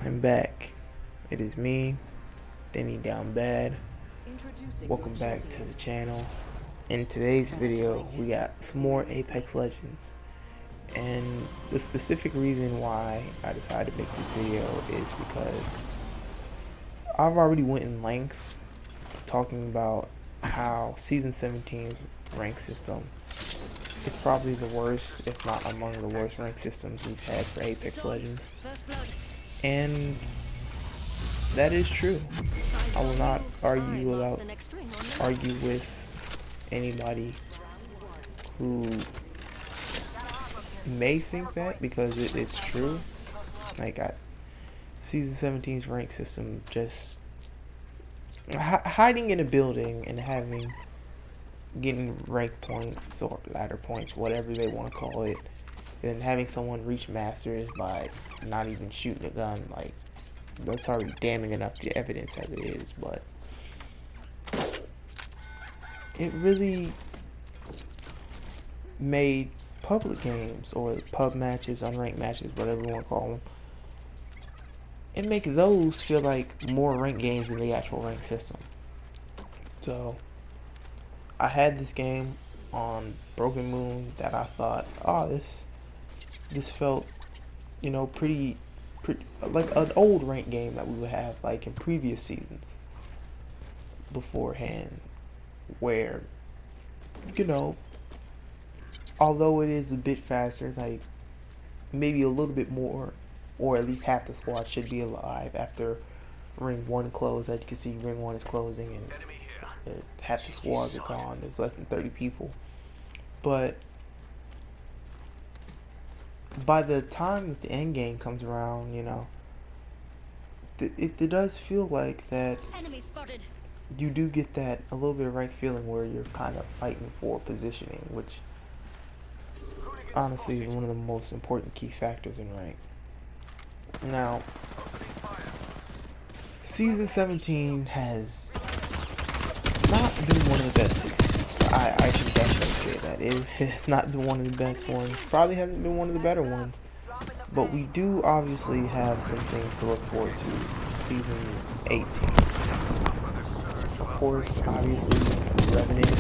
I'm back. It is me, Denny Down Bad. Welcome back to the channel. In today's video, we got some more Apex Legends. And the specific reason why I decided to make this video is because I've already went in length talking about how Season 17's rank system is probably the worst, if not among the worst rank systems we've had for Apex Legends. And that is true. I will not argue with anybody who may think that, because it's true. Like, Season 17's rank system, just hiding in a building and getting rank points or ladder points, whatever they want to call it, and having someone reach masters by not even shooting a gun, like, that's already damning enough to evidence as it is. But it really made public games, or pub matches, unranked matches, whatever you want to call them, it makes those feel like more ranked games than the actual rank system. So I had this game on Broken Moon that I thought, oh, this felt, you know, pretty like an old ranked game that we would have like in previous seasons beforehand, where, you know, although it is a bit faster, like maybe a little bit more, or at least half the squad should be alive after ring 1 closed. As you can see, ring 1 is closing and half the squads are gone. There's less than 30 people. But by the time that the end game comes around, you know, it does feel like that you do get that a little bit of rank feeling where you're kind of fighting for positioning, which honestly is one of the most important key factors in rank. Now, Season 17 has not been one of the best seasons. I should definitely say that. It has not been one of the best ones. Probably hasn't been one of the better ones. But we do obviously have some things to look forward to Season 18. Of course, obviously, Revenant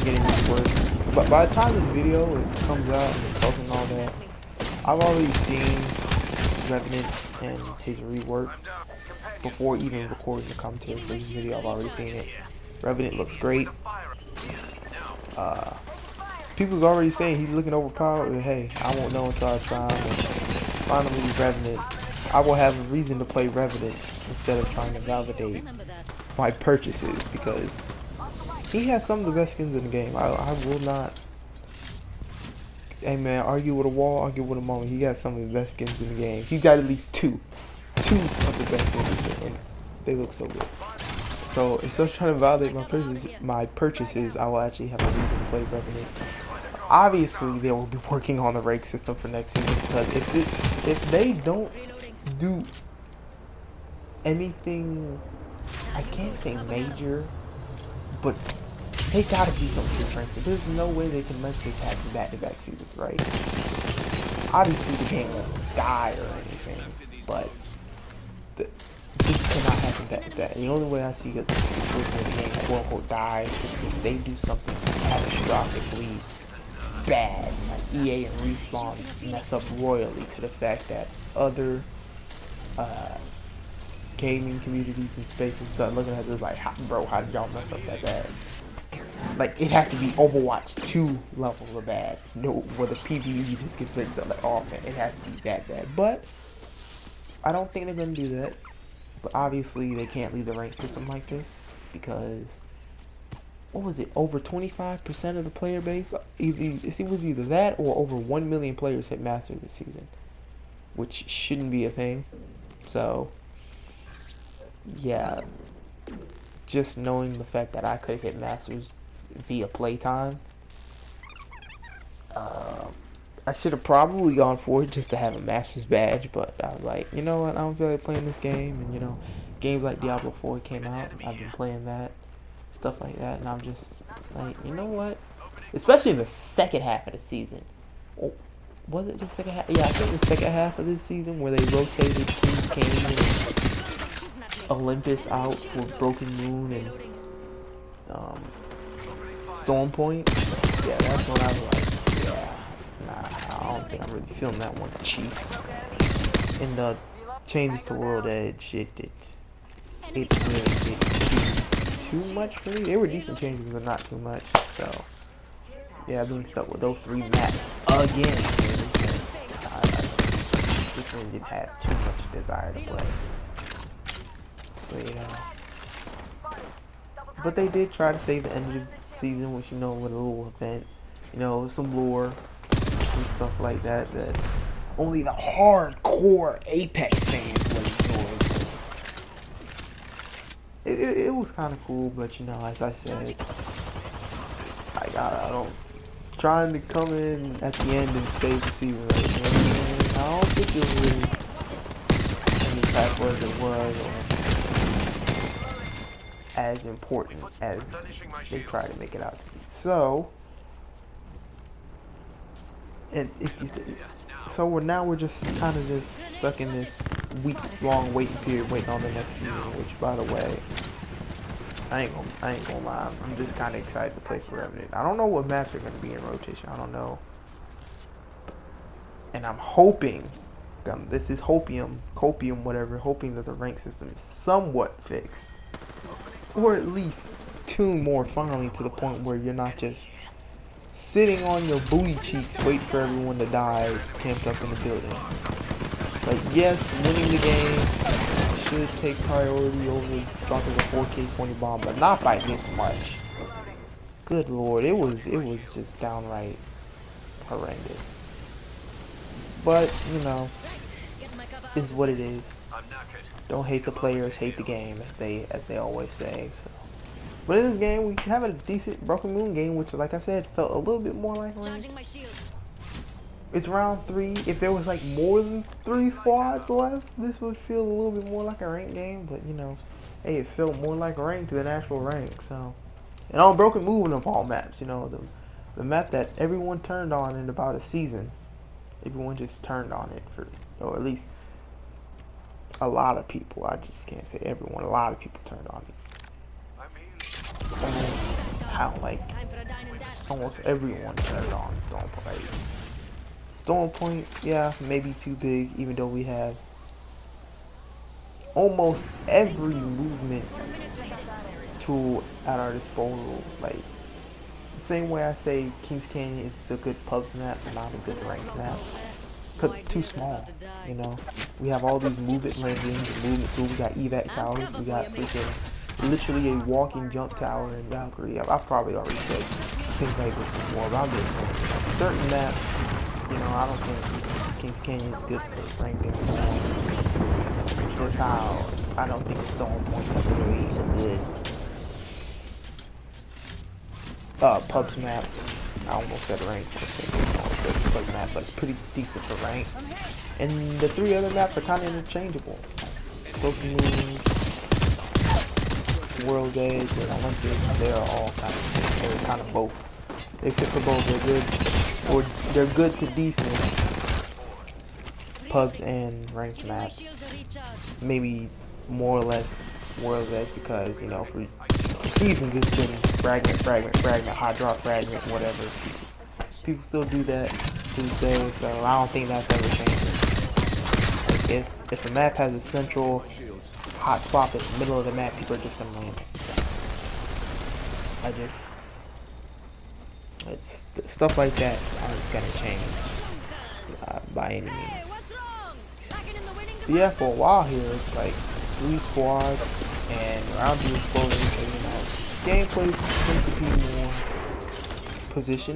getting his work. But by the time this video comes out and it's talking all that, I've already seen Revenant and his rework before even recording the commentary for this video. I've already seen it. Revenant looks great. People's already saying he's looking overpowered, but hey, I won't know until I try him. And finally, Revenant, I will have a reason to play Revenant instead of trying to validate my purchases, because he has some of the best skins in the game. I will not, hey man, argue with a wall, argue with a moment. He got some of the best skins in the game. He got at least two of the best skins, and they look so good. So instead of trying to validate my purchases, I will actually have a reason to play Revenant. Obviously, they will be working on the rank system for next season, because if they don't do anything, I can't say major, but they gotta do something different. There's no way they can let this happen back-to-back seasons, right? Obviously, the game won't die or anything, but this cannot happen back-to-back. The only way I see the game quote-unquote die is if they do something catastrophically bad, like EA and Respawn mess up royally, to the fact that other gaming communities and spaces start looking at this like, bro, how did y'all mess up that bad? Like, it has to be Overwatch 2 levels of bad. No, where the PvE just gets like off, and it has to be that bad. But I don't think they're gonna do that. But obviously, they can't leave the rank system like this, because what was it? Over 25% of the player base. It was either that or over 1 million players hit Master this season, which shouldn't be a thing. So yeah, just knowing the fact that I could hit Masters via playtime, I should have probably gone for it just to have a Masters badge, but I was like, you know what, I don't feel like playing this game. And you know, games like Diablo 4 came out, I've been playing that, stuff like that, and I'm just like, you know what, especially in the second half of the season, was it the second half? Yeah, I think the second half of this season where they rotated Kings Canyon and Olympus out for Broken Moon and Storm Point. Yeah, that's when I was like, yeah, nah, I don't think I'm really feeling that one cheap. And the changes to World Edge, it really did too much for me. They were decent changes, but not too much. So yeah, being stuck with those 3 maps again, I just really didn't have too much desire to play. So yeah, but they did try to save the end of the season, which, you know, with a little event, you know, some lore and stuff like that that only the hardcore Apex fans would enjoy. It was kind of cool, but, you know, as I said, I don't trying to come in at the end and save the season. Right? I don't think it was really any type as it was, or as important as they try to make it out to be. So, and if you so we're just kind of just stuck in this week-long waiting period, waiting on the next season. Which, by the way, I ain't gonna lie, I'm just kind of excited to play for Revenant. I don't know what maps are gonna be in rotation. I don't know, and I'm hoping, this is copium, whatever. Hoping that the rank system is somewhat fixed, or at least tuned more finally to the point where you're not just sitting on your booty cheeks waiting for everyone to die camped up in the building. Like, yes, winning the game should take priority over dropping a 4K20 bomb, but not by this much. Good lord, it was just downright horrendous. But, you know, it's what it is. Don't hate the players, hate the game, as they always say. So. But in this game, we have a decent Broken Moon game, which, like I said, felt a little bit more like ranked. It's round 3. If there was like more than 3 squads left, this would feel a little bit more like a ranked game. But, you know, hey, it felt more like ranked than actual rank. So, and on Broken Moon of all maps, you know, the map that everyone turned on in about a season, everyone just turned on it for, or at least a lot of people. I just can't say everyone. A lot of people turned on it. Almost everyone turned on Storm Point. Storm Point, yeah, maybe too big, even though we have almost every movement tool at our disposal. Like, the same way I say Kings Canyon is a good pubs map, not a good ranked map, because it's too small, you know. We have all these movement landings, movement tools, we got evac towers, we got freaking literally a walking jump tower in Valkyrie. I've probably already said things like this before, but I'm just saying, certain maps, you know, I don't think Kings Canyon is good for ranked anymore. Just how I don't think Storm Point is really a good pubs map. I almost said ranked, pubs map, but it's pretty decent for rank. And the 3 other maps are kind of interchangeable. Broken Moon, World Edge, and Olympus, they're all kind of both. They fit for both. They're good, or they're good to decent pubs and ranked maps. Maybe more or less World Edge because, you know, for seasons it's been fragment, hot drop fragment, whatever. People still do that to this day, so I don't think that's ever changing. Like, if the map has a central hot spot in the middle of the map, people are just gonna land it. It's stuff like that aren't gonna change by any means. But yeah, for a while here, it's like 3 squads and round 2 exploding, so, you know, gameplay seems to be more position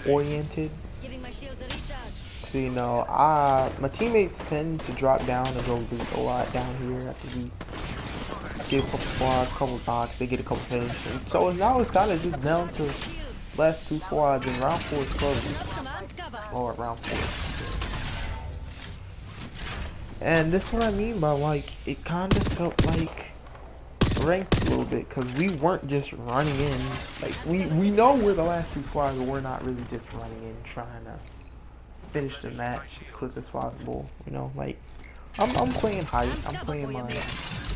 oriented. So, you know, my teammates tend to drop down and go loot a lot down here after we get a couple squads, couple knocks, they get a couple hits. And so now it's kind of just down to last 2 squads, and round 4 is close. Or round 4. And this is what I mean by, like, it kind of felt like ranked a little bit, because we weren't just running in. Like, we know we're the last 2 squads, but we're not really just running in trying to finish the match as quick as possible. You know, like I'm playing height. I'm playing my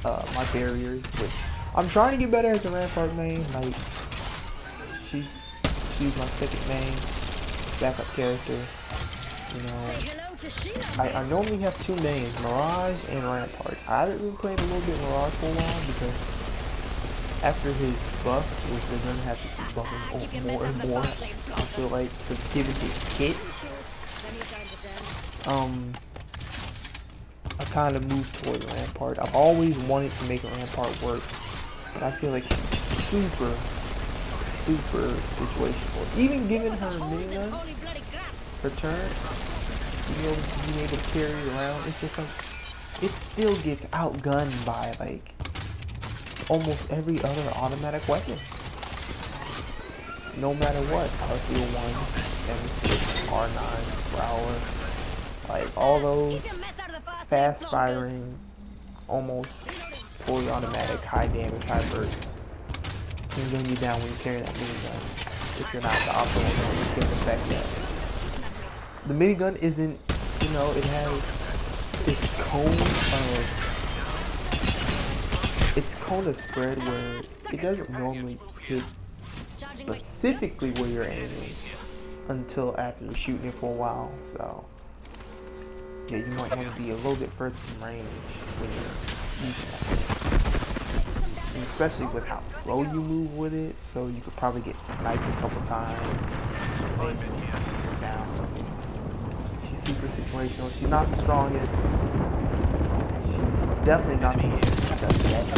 my barriers, which I'm trying to get better as a Rampart main. Like she's my second main backup character. You know, I normally have two mains, Mirage and Rampart. I haven't been playing a little bit Mirage for a while because after his buff, which they're gonna have to keep buffing more and more, I feel like, to give it his kit, I kind of moved towards Rampart. I've always wanted to make Rampart work, but I feel like she's super situational. Even giving her minigun, her turn, being able to carry it around, it's just like, it still gets outgunned by like almost every other automatic weapon. No matter what, RC1, M6, R9, Prowler, like all those fast firing, almost fully automatic, high damage, high burst can gun you down when you carry that minigun. If you're not the optimal one, you can affect that. The minigun isn't, you know, it has its cone of spread where it doesn't normally hit specifically where you're aiming until after you're shooting it for a while. So yeah, you might want to be a little bit further from range when you're using that. And especially with how slow you move with it, so you could probably get sniped a couple times. Down. She's super situational. She's not the strongest. She's definitely not the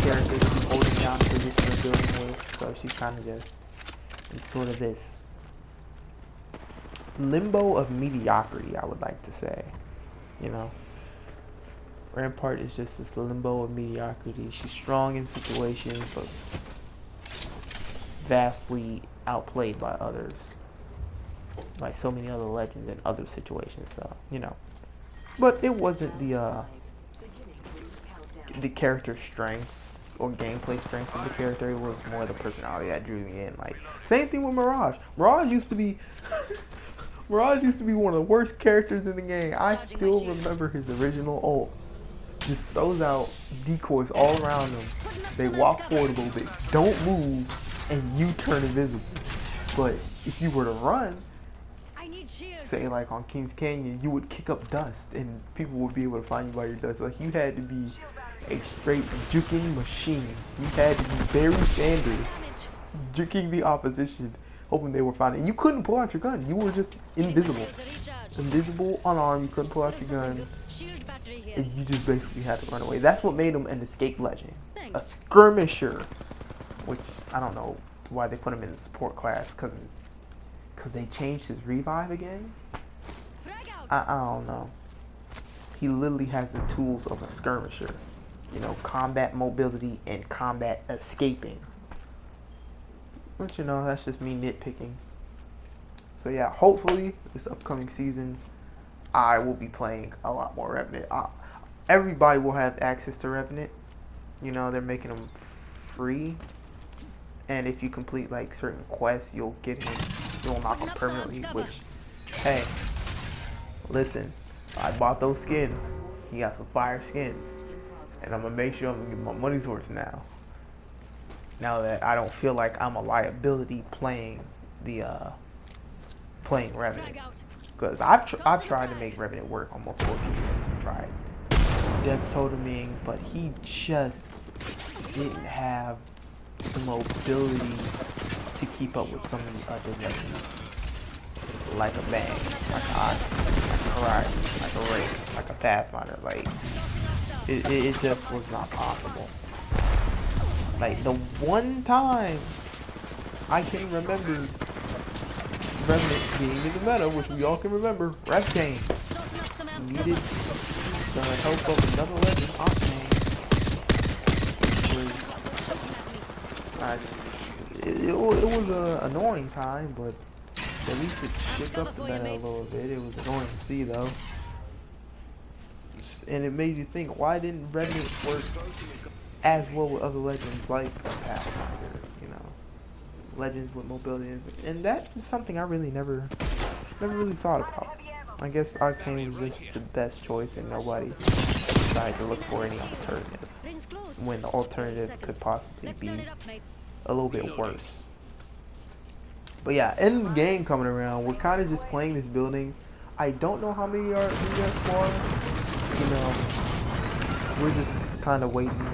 character to be holding down the position of building with. So she's kind of just in sort of this limbo of mediocrity, I would like to say. You know, Rampart is just this limbo of mediocrity. She's strong in situations, but vastly outplayed by others, by so many other legends in other situations. So, you know, but it wasn't the character strength or gameplay strength of the character. It was more the personality that drew me in. Like, same thing with Mirage. Mirage used to be Mirage used to be one of the worst characters in the game. I still remember his original ult. Just throws out decoys all around them. They walk forward a little bit, don't move, and you turn invisible. But if you were to run, say like on Kings Canyon, you would kick up dust and people would be able to find you by your dust. Like, you had to be a straight juking machine. You had to be Barry Sanders, juking the opposition, hoping they were finding. And you couldn't pull out your gun. You were just invisible. Invisible, unarmed, you couldn't pull out your gun. And you just basically had to run away. That's what made him an escape legend. A skirmisher. Which, I don't know why they put him in the support class, because they changed his revive again? I don't know. He literally has the tools of a skirmisher. You know, combat mobility and combat escaping. But you know, that's just me nitpicking. So yeah, hopefully this upcoming season I will be playing a lot more Revenant. Everybody will have access to Revenant. You know, they're making them free. And if you complete like certain quests, you'll get him, you'll unlock him permanently, which, hey, listen, I bought those skins. He got some fire skins. And I'm gonna make sure I'm gonna get my money's worth now. Now that I don't feel like I'm a liability playing Revenant. Because I've tried to make Revenant work on multiple occasions. Tried death toteming, but he just didn't have the mobility to keep up with some of the other legends. Like a Bang, like a Odyssey, like a Horizon, like a Wraith, like a Pathfinder. Like, it just was not possible. Like, the one time I can remember Revenant being in the meta, which we all can remember, Reptane. He needed the help of another legend, Octane. It was an annoying time, but at least it shook up the meta a little bit. It was annoying to see, though. And it made you think, why didn't Revenant work as well with other legends like Pathfinder, you know, legends with mobility? And that is something I really never really thought about. I guess Arcane was just the best choice and nobody decided to look for any alternative, when the alternative could possibly be a little bit worse. But yeah, end game coming around, we're kind of just playing this building. I don't know how many are in that squad. You know, we're just kind of waiting.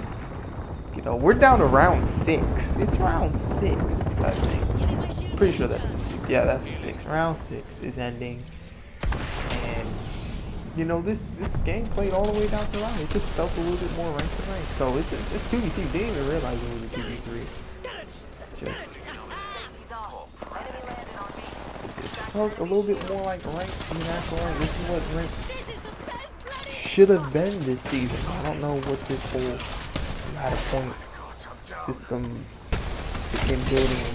You know, we're down to round 6. It's round 6, I think. Pretty sure that's, yeah, that's 6. Round 6 is ending. And, you know, this game played all the way down to round. It just felt a little bit more ranked to ranked. So it's 2v2. Didn't even realize it was a 2v3. Just felt a little bit more like ranked in actual rank. This is what ranked should have been this season. I don't know what this whole ladder point system in building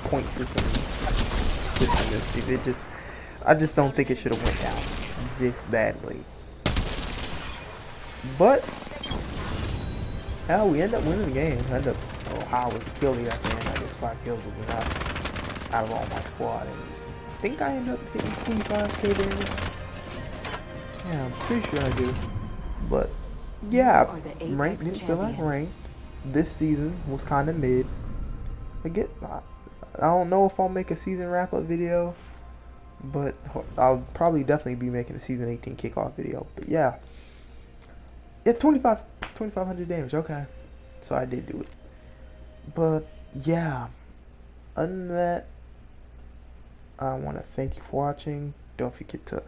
point system this season. I just don't think it should have went down this badly. But hell, we end up winning the game. I end up, how I was the kill leader at the end. I guess 5 kills was enough out of all my squad. And I think I ended up hitting 25k damage. Yeah, I'm pretty sure I do. But yeah, ranked didn't feel like ranked. This season was kind of mid. I don't know if I'll make a season wrap-up video, but I'll probably definitely be making a season 18 kickoff video. But yeah, 2500 damage. Okay, so I did do it. But yeah, other than that, I want to thank you for watching. Don't forget to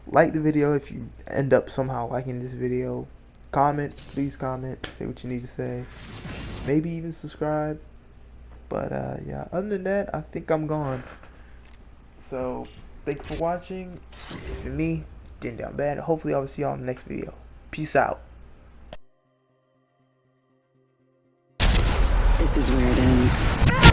like the video if you end up somehow liking this video. Comment, please comment, say what you need to say, maybe even subscribe. But yeah, other than that, I think I'm gone. So thank you for watching. It's been me, Denny Down Bad. Hopefully I will see y'all in the next video. Peace out. This is where it ends.